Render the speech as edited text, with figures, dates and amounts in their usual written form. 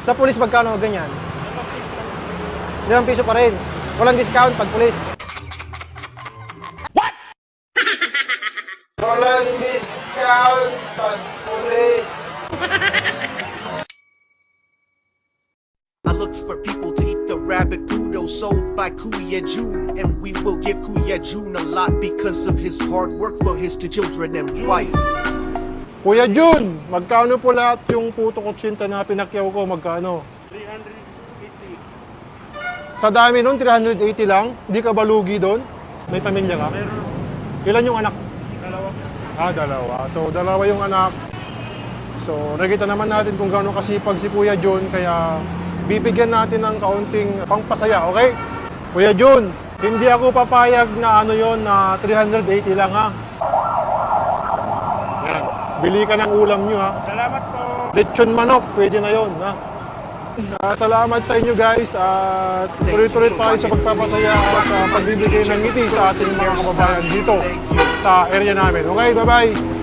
Sa pulis magkano ganyan? 5 piso pa rin. Walang discount pag pulis. What? Walang discount pag pulis. I looked for people to eat the rabbit poodle sold by Kuya June, and we will give Kuya June a lot because of his hard work for his two children and wife. Kuya Jun, magkano po lahat yung puto kutsinta na pinakyaw ko? Magkano? 380. Sa dami nun, 380 lang? Hindi ka ba lugi doon? May pamilya ka? Meron. Ilan yung anak? Dalawa. Dalawa. So, dalawa yung anak. So, nakita naman natin kung gaano kasipag si Kuya Jun, kaya bibigyan natin ng kaunting pangpasaya, okay? Kuya Jun, hindi ako papayag na ano yon na 380 lang ha. Yan. Bili ka ng ulam nyo ha. Salamat po. Lechon manok, pwede na yon ha. Salamat sa inyo guys at tuloy-tuloy pa kayo sa pagpapasaya at pagbibigay ng ngiti sa ating mga kababayan dito sa area namin. Okay, bye-bye!